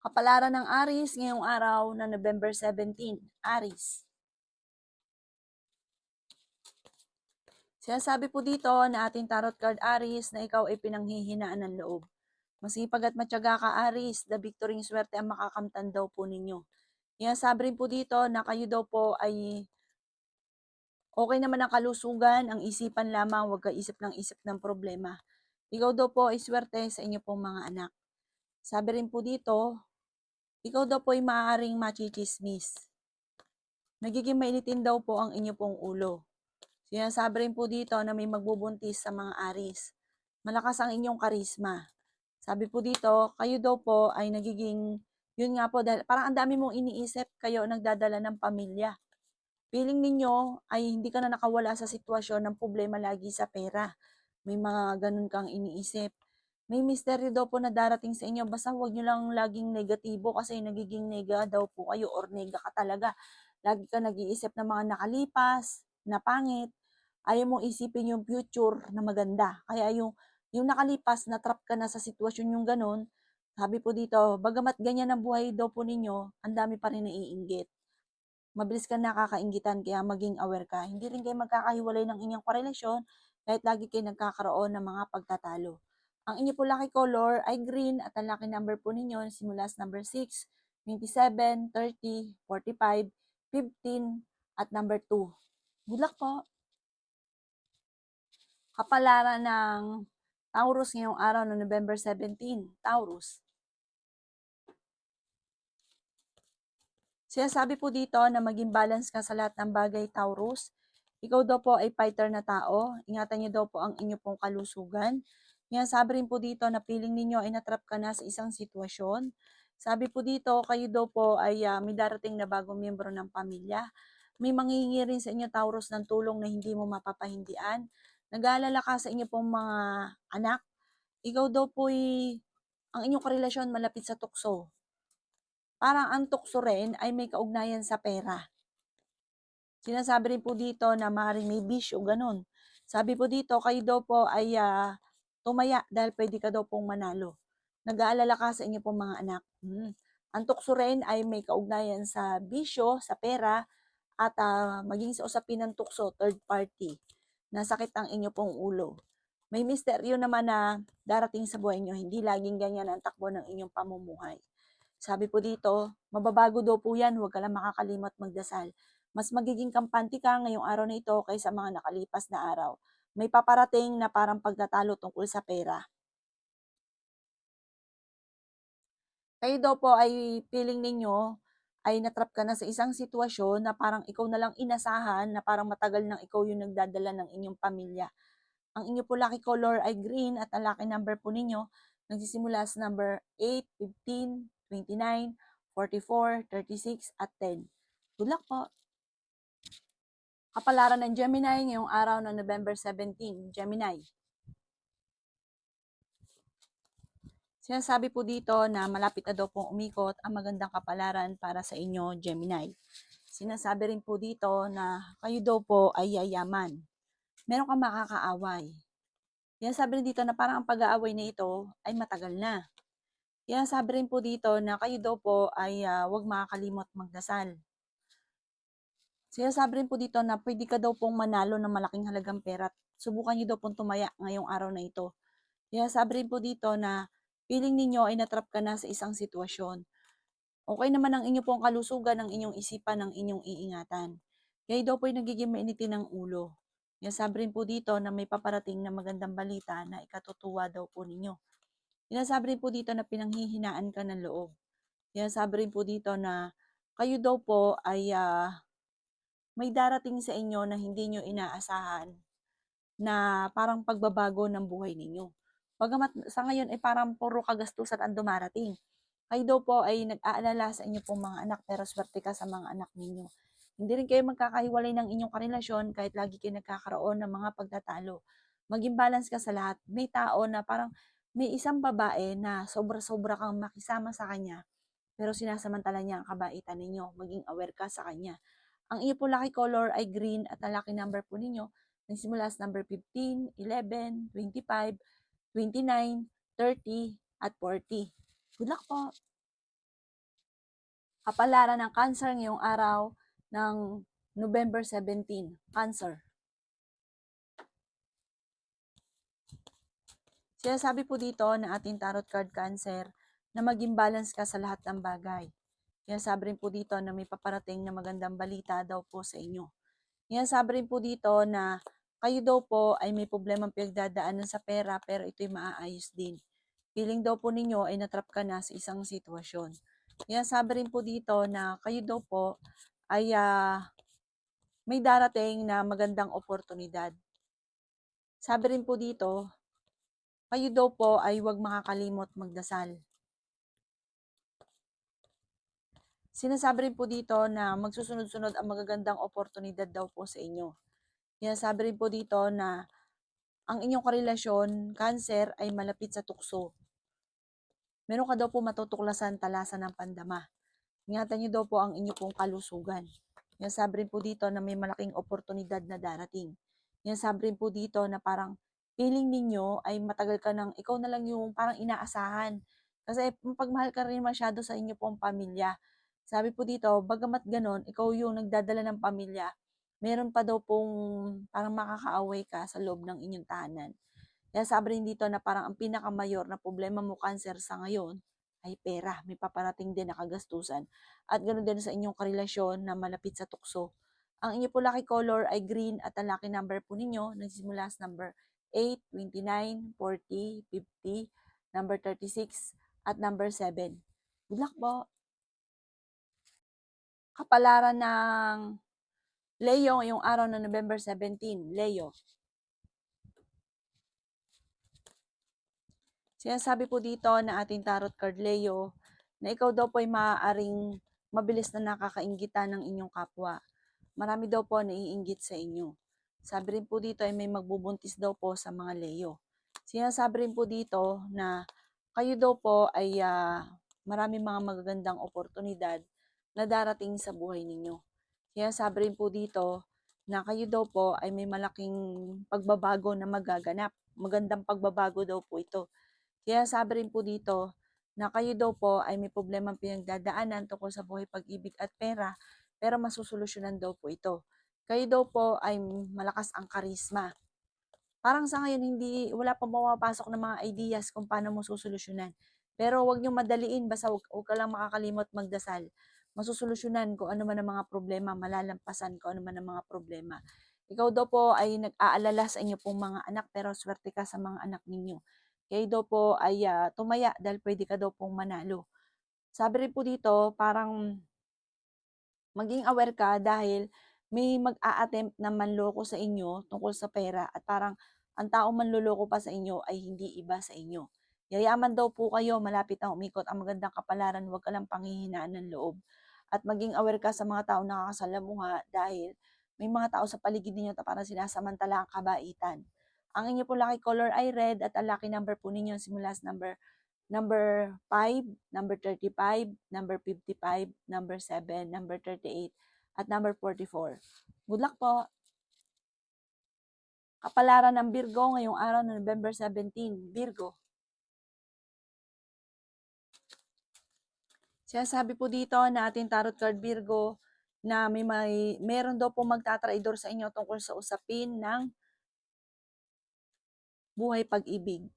Kapalaran ng Aries ngayong araw na November 17. Aries. Sinasabi po dito na ating tarot card Aries na ikaw ay pinanghihinaan ng loob. Masipag at matyaga ka Aries, the victory swerte ang makakamtan daw po ninyo. Sinasabi rin po dito na kayo daw po ay okay naman ang kalusugan, ang isipan lamang, huwag ka isip ng problema. Ikaw daw po ay swerte sa inyo pong mga anak. Sabi rin po dito, ikaw daw po ay maaaring machichismis. Nagiging mainitin daw po ang inyo pong ulo. Sinasabi rin po dito na may magbubuntis sa mga Aries. Malakas ang inyong karisma. Sabi po dito, kayo daw po ay nagiging, yun nga po, dahil parang ang dami mong iniisip, kayo nagdadala ng pamilya. Feeling ninyo ay hindi ka na nakawala sa sitwasyon ng problema lagi sa pera. May mga ganun kang iniisip. May misteryo daw po na darating sa inyo. Basta huwag nyo lang laging negatibo kasi nagiging nega daw po kayo or nega ka talaga. Lagi ka nag-iisip ng mga nakalipas, na pangit. Ayaw mong isipin yung future na maganda. Kaya yung nakalipas, na-trap ka na sa sitwasyon yung ganun. Sabi po dito, bagamat ganyan ang buhay daw po ninyo, ang dami pa rin naiinggit. Mabilis ka nakakainggitan kaya maging aware ka. Hindi rin kayo magkakahiwalay ng inyong karelasyon kahit lagi kayo nagkakaroon ng mga pagtatalo. Ang inyo po lucky color ay green at ang lucky number po ninyo simula sa number 6, 27, 30, 45, 15 at number 2. Good luck po! Kapalaran ng Taurus ngayong araw no November 17. Taurus. Sinasabi po dito na maging balance ka sa lahat ng bagay, Taurus. Ikaw daw po ay fighter na tao. Ingatan niyo daw po ang inyo pong kalusugan. Sinasabi rin po dito na feeling ninyo ay natrap ka na sa isang sitwasyon. Sabi po dito, kayo daw po ay may darating na bagong miyembro ng pamilya. May manghihingi rin sa inyo, Taurus, ng tulong na hindi mo mapapahindian. Nag-aalala ka sa inyo pong mga anak. Ikaw daw po ay, ang inyong karelasyon malapit sa tukso. Parang ang tukso rin ay may kaugnayan sa pera. Sinasabi rin po dito na maaaring may bisyo, ganun. Sabi po dito, kayo daw po ay tumaya dahil pwede ka daw pong manalo. Nag-aalala ka sa inyo pong mga anak. Ang tukso rin ay may kaugnayan sa bisyo, sa pera, at maging sa usapin ng tukso, third party. Nasakit ang inyo pong ulo. May misteryo naman na darating sa buhay nyo, hindi laging ganyan ang takbo ng inyong pamumuhay. Sabi po dito, mababago daw po yan, huwag ka lang makakalimot magdasal. Mas magiging kampante ka ngayong araw na ito kaysa mga nakalipas na araw. May paparating na parang pagtatalo tungkol sa pera. Kayo daw po ay feeling ninyo ay natrap ka na sa isang sitwasyon na parang ikaw na lang inasahan na parang matagal nang ikaw yung nagdadala ng inyong pamilya. Ang inyo po lucky color ay green at ang lucky number po ninyo nagsisimula sa number 8, 15, 29, 44, 36 at 10. Good luck po! Kapalaran ng Gemini ngayong araw ng November 17. Gemini. Sinasabi po dito na malapit na daw pong umikot ang magandang kapalaran para sa inyo, Gemini. Sinasabi rin po dito na kayo daw po ay yayaman. Meron kang makakaaway. Sinasabi rin dito na parang ang pag-aaway na ito ay matagal na. Sinasabi rin po dito na kayo daw po ay huwag makakalimot magdasal. Sinasabi rin po dito na pwede ka daw pong manalo ng malaking halagang pera. Subukan niyo daw pong tumaya ngayong araw na ito. Sinasabi rin po dito na feeling ninyo ay natrap ka na sa isang sitwasyon. Okay naman ang inyo pong kalusugan, ang inyong isipan, ang inyong iingatan. Kayo daw po ay nagiging mainitin ng ulo. Sinasabi rin po dito na may paparating na magandang balita na ikatutuwa daw po ninyo. Sinasabi rin po dito na pinanghihinaan ka ng loob. Sinasabi rin po dito na kayo daw po ay may darating sa inyo na hindi nyo inaasahan na parang pagbabago ng buhay ninyo. Bagamat sa ngayon ay parang puro kagastusan ang dumarating. Kayo daw po ay nag-aalala sa inyo pong mga anak pero swerte ka sa mga anak ninyo. Hindi rin kayo magkakahiwalay ng inyong karelasyon kahit lagi kayo nagkakaroon ng mga pagtatalo. Maging balance ka sa lahat. May tao na parang may isang babae na sobra-sobra kang makisama sa kanya pero sinasamantala niya ang kabaitan ninyo. Maging aware ka sa kanya. Ang iyo po lucky color ay green at ang lucky number po ninyo nagsimula sa number 15, 11, 25, 29, 30 at 40. Good luck po! Kapalaran ng Cancer ngayong araw ng November 17. Cancer. Sinasabi po dito na ating tarot card Cancer na maging balance ka sa lahat ng bagay. Sinasabi rin po dito na may paparating na magandang balita daw po sa inyo. Sinasabi rin po dito na kayo daw po ay may problemang pinagdadaanan sa pera pero ito'y maaayos din. Feeling daw po ninyo ay natrap ka na sa isang sitwasyon. Sinasabi rin po dito na kayo daw po ay may darating na magandang oportunidad. Sabi rin po dito, kayo daw po ay huwag makakalimot magdasal. Sinasabi rin po dito na magsusunod-sunod ang magagandang oportunidad daw po sa inyo. Sinasabi rin po dito na ang inyong karelasyon, Cancer, ay malapit sa tukso. Meron ka daw po matutuklasan talasan ng pandama. Ingatan niyo daw po ang inyong pong kalusugan. Sinasabi rin po dito na may malaking oportunidad na darating. Sinasabi rin po dito na parang feeling ninyo ay matagal ka nang ikaw na lang yung parang inaasahan. Kasi pagmahal ka rin masyado sa inyo pong pamilya. Sabi po dito, bagamat ganon, ikaw yung nagdadala ng pamilya, meron pa daw pong parang makakaaway ka sa loob ng inyong tahanan. Kaya sabi rin dito na parang ang pinakamayor na problema mo, Cancer, sa ngayon ay pera. May paparating din na kagastusan. At ganoon din sa inyong karelasyon na malapit sa tukso. Ang inyo po lucky color ay green at ang lucky number po ninyo nagsisimula sa number 8, 29, 40, 50, number 36, at number 7. Good luck po! Kapalaran ng Leo ngayong araw ng November 17. Leo. Sinasabi po dito na ating tarot card Leo na ikaw daw po ay maaaring mabilis na nakakainggitan ng inyong kapwa. Marami daw po naiinggit sa inyo. Sabi rin po dito ay may magbubuntis daw po sa mga Leo. Sinasabi rin po dito na kayo daw po ay marami mga magagandang oportunidad na darating sa buhay ninyo. Sinasabi rin po dito na kayo daw po ay may malaking pagbabago na magaganap. Magandang pagbabago daw po ito. Kaya sabi rin po dito na kayo daw po ay may problemang pinagdadaanan tungkol sa buhay, pag-ibig at pera, pero masusolusyonan daw po ito. Kayo daw po ay malakas ang karisma. Parang sa ngayon wala pa pumapasok ng mga ideas kung paano mo susolusyonan. Pero huwag niyo madaliin, basta huwag ka lang makakalimot magdasal. Masusolusyonan kung ano man ang mga problema, malalampasan kung ano man ang mga problema. Ikaw daw po ay nag-aalala sa inyo pong mga anak, pero swerte ka sa mga anak ninyo. Kayo daw po ay tumaya dahil pwede ka daw pong manalo. Sabi rin po dito, parang maging aware ka dahil may mag-a-attempt na manloko sa inyo tungkol sa pera at parang ang taong manloloko pa sa inyo ay hindi iba sa inyo. Yayaman daw po kayo, malapit na umikot ang magandang kapalaran, huwag ka lang panghihinaan ng loob. At maging aware ka sa mga taong nakakasalamuha dahil may mga tao sa paligid ninyo na parang sinasamantala ang kabaitan. Ang inyo po lucky color ay red at ang lucky number po ninyo simula sa number 5, number 35, number 55, number 7, number 38, at number 44. Good luck po! Kapalaran ng Virgo ngayong araw ng November 17. Virgo. Sinasabi po dito na ating tarot card Virgo na meron daw po magtatraidor sa inyo tungkol sa usapin ng buhay pag-ibig.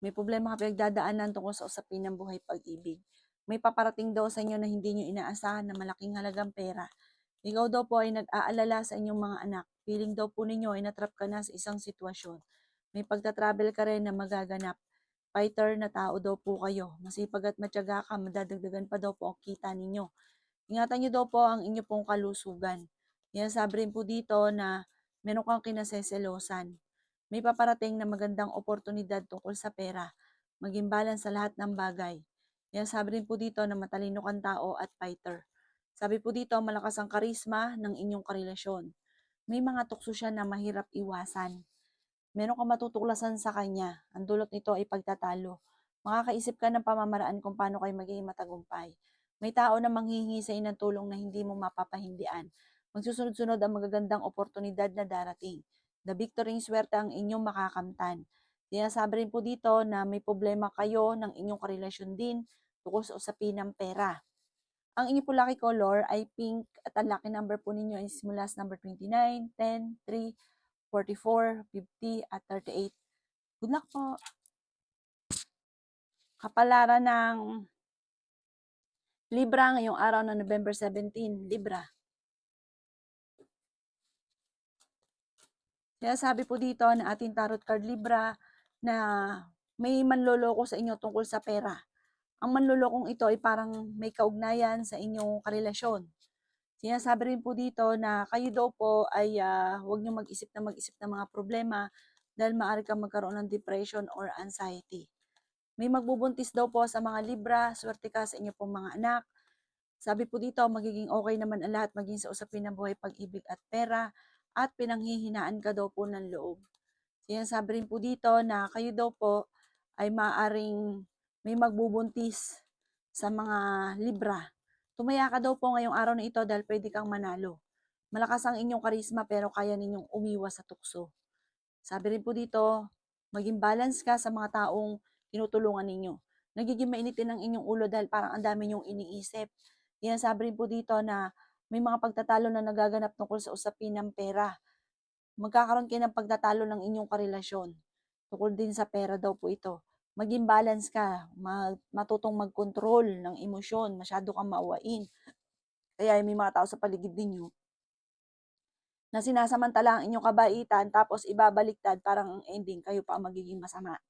May problema ka pinagdadaanan tungkol sa usapin ng buhay pag-ibig. May paparating daw sa inyo na hindi nyo inaasahan na malaking halagang pera. Ikaw daw po ay nag-aalala sa inyong mga anak. Feeling daw po ninyo ay natrap ka na sa isang sitwasyon. May pagta-travel ka rin na magaganap. Fighter na tao daw po kayo. Masipag at matyaga ka, madadagdagan pa daw po ang kita ninyo. Ingatan nyo daw po ang inyo pong kalusugan. Sabi rin po dito na meron kang kinaseselosan. May paparating na magandang oportunidad tungkol sa pera. Maging balance sa lahat ng bagay. Sabi rin po dito na matalino kang tao at fighter. Sabi po dito, malakas ang karisma ng inyong karelasyon. May mga tukso siya na mahirap iwasan. Meron kang matutuklasan sa kanya. Ang dulot nito ay pagtatalo. Makakaisip ka ng pamamaraan kung paano kayo magiging matagumpay. May tao na manghihingi sa ng tulong na hindi mo mapapahindian. Magsusunod-sunod ang magagandang oportunidad na darating. The victory swerte ang inyong makakamtan. Sinasabi rin po dito na may problema kayo ng inyong karelasyon din tungkol sa usapin ng pera. Ang inyo po lucky color ay pink at ang lucky number po ninyo is mula sa number 29, 10, 3, 44, 50 at 38. Good luck po! Kapalaran ng Libra ngayong araw ng November 17, Libra. Kaya sabi po dito na ating tarot card Libra na may manloloko sa inyo tungkol sa pera. Ang manlolokong ito ay parang may kaugnayan sa inyong karelasyon. Sinasabi rin po dito na kayo daw po ay huwag niyo mag-isip ng mga problema dahil maaari kang magkaroon ng depression or anxiety. May magbubuntis daw po sa mga Libra, swerte ka sa inyo pong mga anak. Sabi po dito, magiging okay naman ang lahat maging sa usapin ng buhay, pag-ibig at pera at pinanghihinaan ka daw po ng loob. Sinasabi rin po dito na kayo daw po ay maaring may magbubuntis sa mga Libra. Tumaya ka daw po ngayong araw na ito dahil pwede kang manalo. Malakas ang inyong karisma pero kaya ninyong umiwas sa tukso. Sabi rin po dito, maging balance ka sa mga taong tinutulungan ninyo. Nagiging mainitin ang inyong ulo dahil parang ang dami ninyong iniisip. Yan sabi rin po dito na may mga pagtatalo na nagaganap tungkol sa usapin ng pera. Magkakaroon kayo ng pagtatalo ng inyong karelasyon. Tungkol din sa pera daw po ito. Maging balance ka, matutong mag-control ng emosyon, masyado kang maawain. Kaya may mga tao sa paligid ninyo na sinasamantala ang inyong kabaitan tapos ibabaliktad parang ang ending kayo pa ang magiging masama.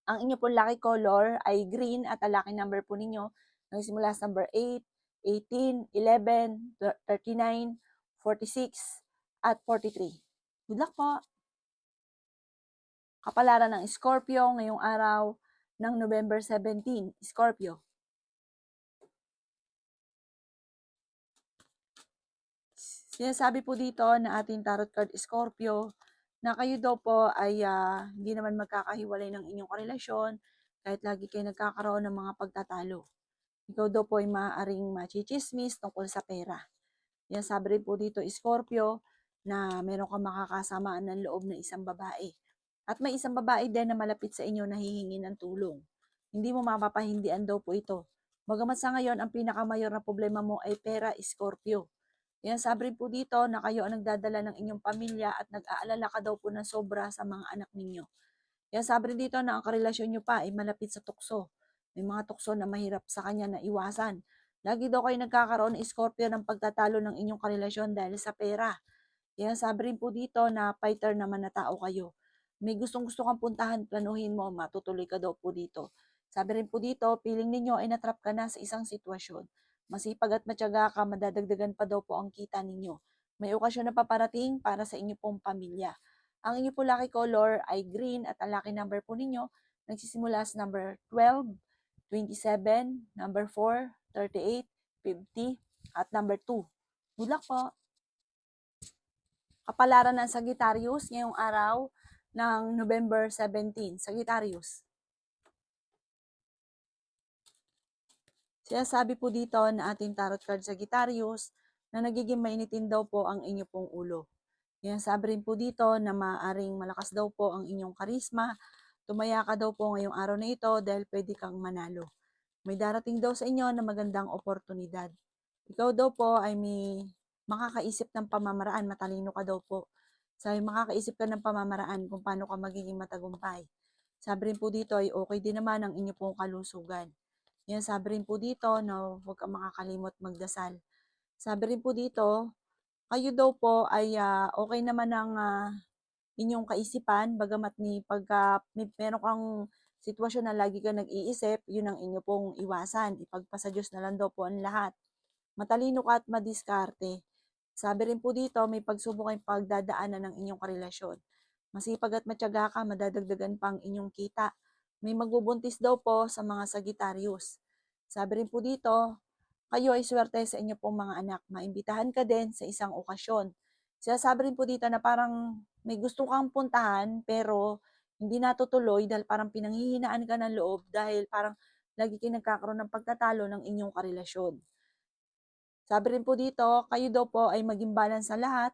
Ang inyo pong lucky color ay green at ang lucky number po ninyo nagsimula sa number 8, 18, 11, 39, 46 at 43. Good luck po! Kapalaran ng Scorpio ngayong araw ng November 17, Scorpio. Sinasabi po dito na ating tarot card Scorpio na kayo daw po ay hindi naman magkakahiwalay ng inyong karelasyon kahit lagi kayo nagkakaroon ng mga pagtatalo. Ikaw daw po ay maaaring machichismis tungkol sa pera. Yan sabi rin po dito Scorpio na meron kang makakasamaan ng loob na isang babae. At may isang babae din na malapit sa inyo na hihingi ng tulong. Hindi mo mapapahindian daw po ito. Bagamat sa ngayon, ang pinakamayor na problema mo ay pera, Scorpio. Yan sabi rin po dito na kayo ang nagdadala ng inyong pamilya at nag-aalala ka daw po ng sobra sa mga anak ninyo. Yan sabi rin dito na ang karelasyon nyo pa ay malapit sa tukso. May mga tukso na mahirap sa kanya na iwasan. Lagi daw kayo nagkakaroon, Scorpio, ng pagtatalo ng inyong karelasyon dahil sa pera. Yan sabi rin po dito na fighter naman na tao kayo. May gustong-gusto kang puntahan, planuhin mo, matutuloy ka daw po dito. Sabi rin po dito, feeling ninyo ay natrap ka na sa isang sitwasyon. Masipag at matyaga ka, madadagdagan pa daw po ang kita ninyo. May okasyon na paparating para sa inyo pong pamilya. Ang inyo po lucky color ay green at ang lucky number po ninyo nagsisimula sa number 12, 27, number 4, 38, 50, at number 2. Good luck po! Kapalaran ng Sagittarius ngayong araw ng November 17, Sagittarius. Sinasabi po dito na ating tarot card Sagittarius na nagiging mainitin daw po ang inyo pong ulo. Yan sabi rin po dito na maaring malakas daw po ang inyong karisma. Tumaya ka daw po ngayong araw na ito dahil pwede kang manalo. May darating daw sa inyo na magandang oportunidad. Ikaw daw po ay may makakaisip ng pamamaraan, matalino ka daw po. Sabi, makakaisip ka ng pamamaraan kung paano ka magiging matagumpay. Sabi rin po dito ay okay din naman ang inyo pong kalusugan. Yan, sabi rin po dito na huwag kang makakalimot magdasal. Sabi rin po dito, kayo daw po ay okay naman ang inyong kaisipan, bagamat pagka meron kang sitwasyon na lagi ka nag-iisip, yun ang inyo pong iwasan. Ipagpasa Diyos na lang daw po ang lahat. Matalino ka at madiskarte. Sabi rin po dito, may pagsubok kayong pagdadaanan ng inyong karelasyon. Masipag at matyaga ka, madadagdagan pang inyong kita. May magbubuntis daw po sa mga Sagittarius. Sabi rin po dito, kayo ay swerte sa inyo pong mga anak. Maimbitahan ka din sa isang okasyon. Sinasabi rin po dito na parang may gusto kang puntahan pero hindi natutuloy dahil parang pinanghihinaan ka ng loob dahil parang lagi kayo nagkakaroon ng pagtatalo ng inyong karelasyon. Sabi rin po dito, kayo daw po ay maging balance sa lahat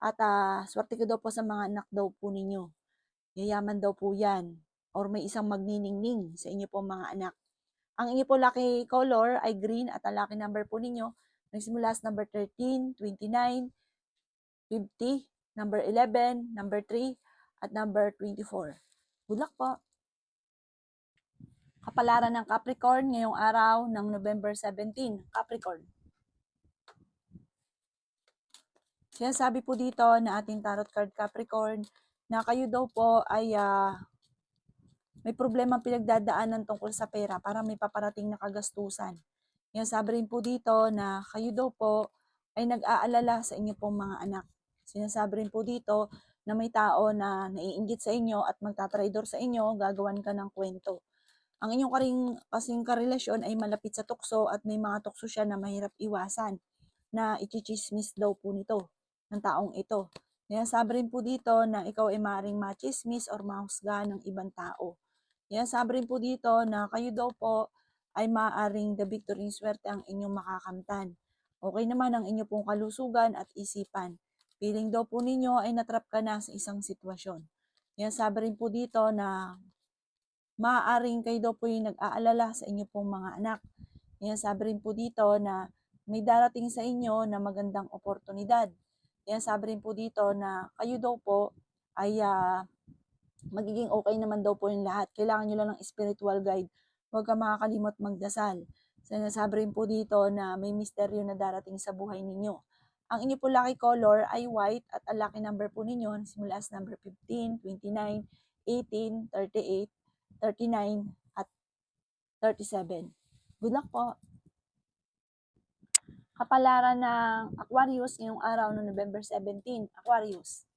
at swerte ko daw po sa mga anak daw po ninyo. Yayaman daw po yan or may isang magniningning sa inyo po mga anak. Ang inyo po lucky color ay green at ang lucky number po ninyo nagsimula sa number 13, 29, 50, number 11, number 3, at number 24. Good luck po! Kapalaran ng Capricorn ngayong araw ng November 17. Capricorn. Sinasabi po dito na ating tarot card Capricorn na kayo daw po ay may problemang pinagdadaanan tungkol sa pera para may paparating na kagastusan. Sinasabi rin po dito na kayo daw po ay nag-aalala sa inyo pong mga anak. Sinasabi rin po dito na may tao na naiinggit sa inyo at magtatraidor sa inyo, gagawan ka ng kwento. Ang inyong kasing karelasyon ay malapit sa tukso at may mga tukso siya na mahirap iwasan na ichichismis daw po nito ng taong ito. Sabi rin po dito na ikaw ay maaaring machismis or mahusga ng ibang tao. Sabi rin po dito na kayo daw po ay maaaring the victory swerte ang inyong makakamtan. Okay naman ang inyong pong kalusugan at isipan. Feeling daw po ninyo ay natrap ka na sa isang sitwasyon. Sabi rin po dito na maaaring kayo daw po yung nag-aalala sa inyo pong mga anak. Sabi rin po dito na may darating sa inyo na magandang oportunidad. Sabi rin po dito na kayo daw po ay magiging okay naman daw po yung lahat. Kailangan nyo lang ng spiritual guide. Huwag ka makakalimot magdasal. Sinasabi rin po dito na may misteryo na darating sa buhay ninyo. Ang inyo po lucky color ay white at ang lucky number po ninyo simula sa number 15, 29, 18, 38, 39, at 37. Good luck po! Kapalaran ng Aquarius ngayong araw ng November 17. Aquarius.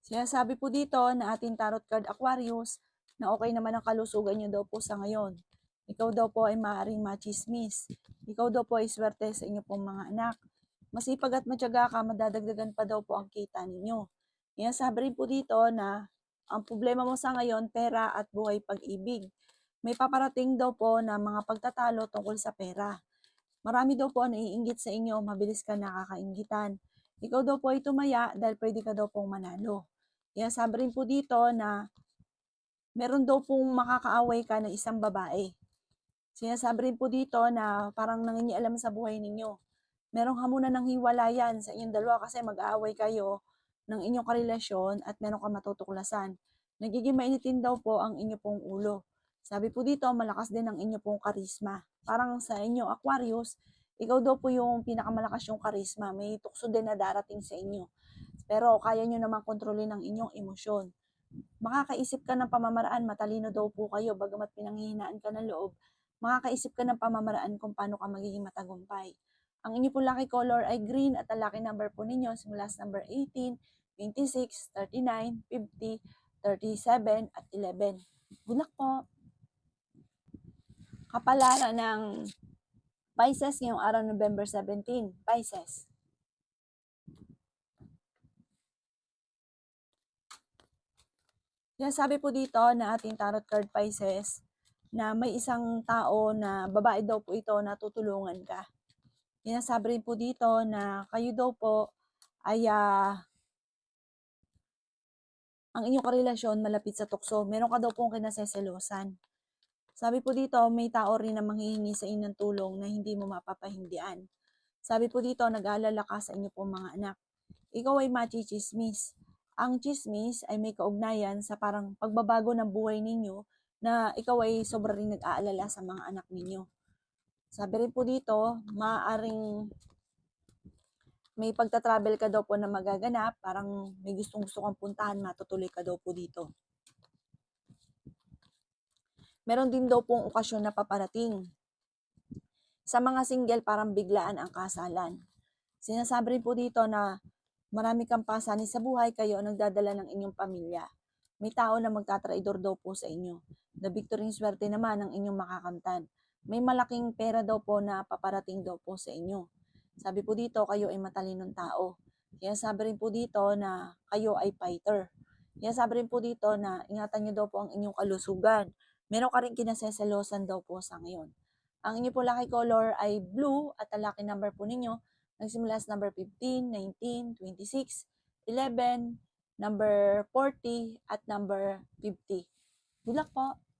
Sinasabi po dito na ating tarot card Aquarius na okay naman ang kalusugan nyo daw po sa ngayon. Ikaw daw po ay maaaring machismis. Ikaw daw po ay swerte sa inyo pong mga anak. Masipag at matyaga ka, madadagdagan pa daw po ang kita ninyo. Sabi rin po dito na ang problema mo sa ngayon, pera at buhay pag-ibig. May paparating daw po na mga pagtatalo tungkol sa pera. Marami daw po ang naiinggit sa inyo, mabilis ka nakakainggitan. Ikaw daw po ay tumaya dahil pwede ka daw pong manalo. Sabi rin po dito na meron daw pong makakaaway ka ng isang babae. Sinasabi rin po dito na parang nangingialam sa buhay ninyo. Merong hamunan ng hiwalayan sa inyong dalawa kasi mag-aaway kayo ng inyong karelasyon at meron kang matutuklasan. Nagiging mainitin daw po ang inyo pong ulo. Sabi po dito, malakas din ang inyo pong karisma. Parang sa inyo, Aquarius, ikaw daw po yung pinakamalakas yung karisma. May tukso din na darating sa inyo. Pero kaya nyo naman kontrolin ang inyong emosyon. Makakaisip ka ng pamamaraan, matalino daw po kayo, bagamat pinanghihinaan ka ng loob, makakaisip ka ng pamamaraan kung paano ka magiging matagumpay. Ang inyo po lucky color ay green at ang lucky number po ninyo simula sa number 18, 26, 39, 50, 37, at 11. Good luck po! Kapalaran ng Pisces ngayong araw November 17. Pisces. Sabi po dito na ating tarot card Pisces na may isang tao na babae daw po ito na tutulungan ka. Sabi rin po dito na kayo daw po ay ang inyong karelasyon malapit sa tukso. Meron ka daw pong kinaseselosan. Sabi po dito, may tao rin na manghihingi sa inyong tulong na hindi mo mapapahindian. Sabi po dito, nag-aalala ka sa inyo pong mga anak. Ikaw ay machichismis. Ang chismis ay may kaugnayan sa parang pagbabago ng buhay ninyo na ikaw ay sobra rin nag-aalala sa mga anak ninyo. Sabi rin po dito, maaaring may pagta-travel ka daw po na magaganap, parang may gustong-gusto kang puntahan, matutuloy ka daw po dito. Meron din daw pong okasyon na paparating. Sa mga single, parang biglaan ang kasalan. Sinasabi rin po dito na marami kang pasanin sa buhay, kayo ang nagdadala ng inyong pamilya. May tao na magtatraidor daw po sa inyo. The victory swerte naman ang inyong makakamtan. May malaking pera daw po na paparating daw po sa inyo. Sabi po dito, kayo ay matalinong tao. Sabi rin po dito na kayo ay fighter. Sabi rin po dito na ingatan nyo daw po ang inyong kalusugan. Meron ka rin kinaseselosan daw po sa ngayon. Ang inyo po lucky color ay blue at ang lucky number po ninyo nagsimula sa number 15, 19, 26, 11, number 40, at number 50. Good luck po.